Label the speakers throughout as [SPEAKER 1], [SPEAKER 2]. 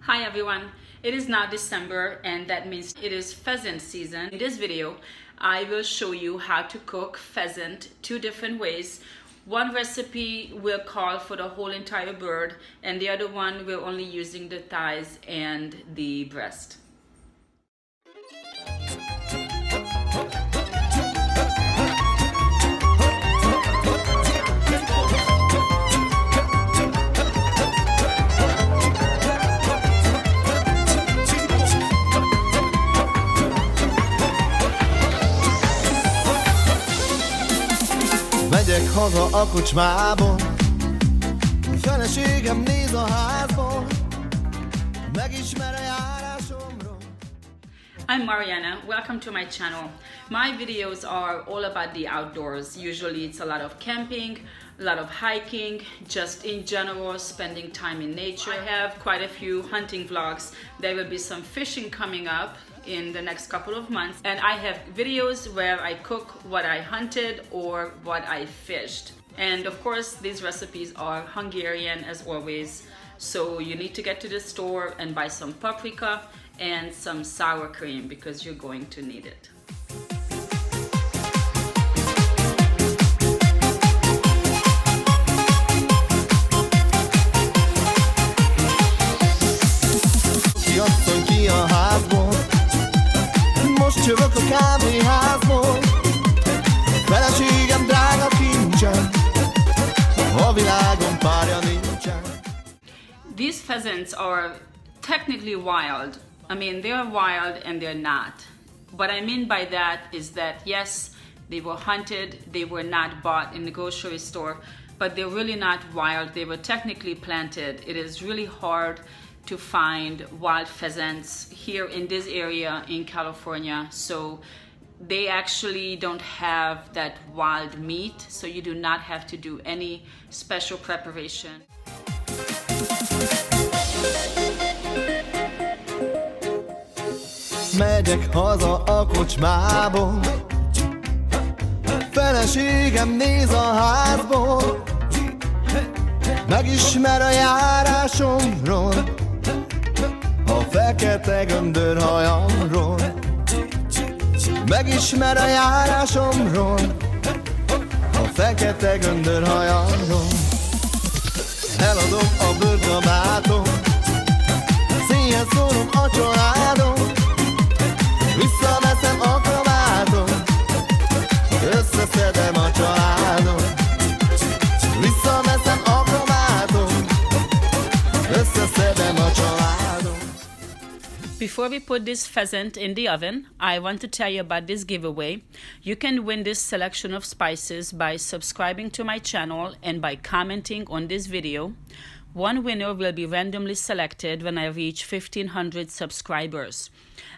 [SPEAKER 1] Hi everyone, it is now December and that means it is pheasant season. In this video, I will show you how to cook pheasant two different ways. One recipe will call for the whole entire bird and the other one we're only using the thighs and the breast.
[SPEAKER 2] Megyek haza a kocsmából, feleségem néz a házból, megismer a járásomról.
[SPEAKER 1] I'm Mariana, welcome to my channel. My videos are all about the outdoors. Usually it's a lot of camping, a lot of hiking, just in general spending time in nature. I have quite a few hunting vlogs. There will be some fishing coming up in the next couple of months, and I have videos where I cook what I hunted or what I fished. And of course these recipes are Hungarian as always, so you need to get to the store and buy some paprika and some sour cream because you're going to need it.
[SPEAKER 2] Kiasszony ki a házból, most jövök a kávéházból, feleségem drága kincsem, a világon párja nincsen.
[SPEAKER 1] These pheasants are technically wild. I mean, they're wild and they're not. What I mean by that is that yes, they were hunted, they were not bought in the grocery store, but they're really not wild. They were technically planted. It is really hard to find wild pheasants here in this area in California, so they actually don't have that wild meat, so you do not have to do any special preparation.
[SPEAKER 2] Megyek haza a kocsmából, feleségem néz a házból, megismer a járásomról, a fekete göndör hajamról. Megismer a járásomról, a fekete göndör hajamról. Eladom a bőrkabátom, színhez szólom a családom, visszaveszem a kabátom, összeszedem a családom. Visszaveszem a kabátom, összeszedem a családom.
[SPEAKER 1] Before we put this pheasant in the oven, I want to tell you about this giveaway. You can win this selection of spices by subscribing to my channel and by commenting on this video. One winner will be randomly selected when I reach 1,500 subscribers.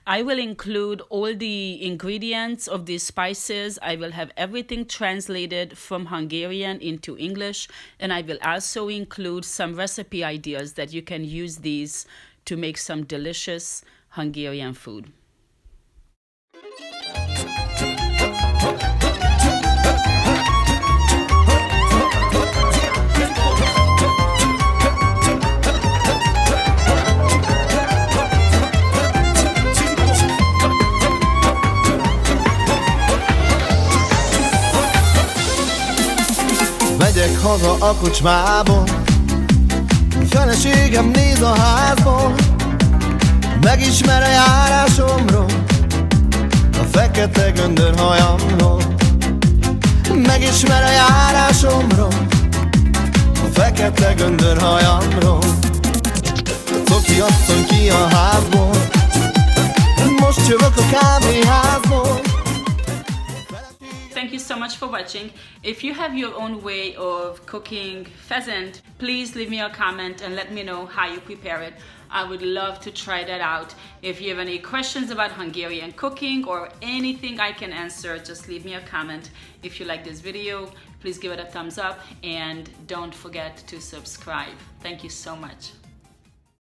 [SPEAKER 1] I will include all the ingredients of these spices. I will have everything translated from Hungarian into English, and I will also include some recipe ideas that you can use these to make some delicious Hungarian food.
[SPEAKER 2] Megyek haza a kocsmából, feleségem néz a házból, megismer a járásomról, a fekete göndör hajamról. Megismer a járásomról, a fekete göndör hajamról. Coki asszony ki a házból, most jövök a kávéházból.
[SPEAKER 1] Thank you so much for watching. If you have your own way of cooking pheasant, please leave me a comment and let me know how you prepare it. I would love to try that out. If you have any questions about Hungarian cooking or anything I can answer, just leave me a comment. If you like this video, please give it a thumbs up and don't forget to subscribe. Thank you so much.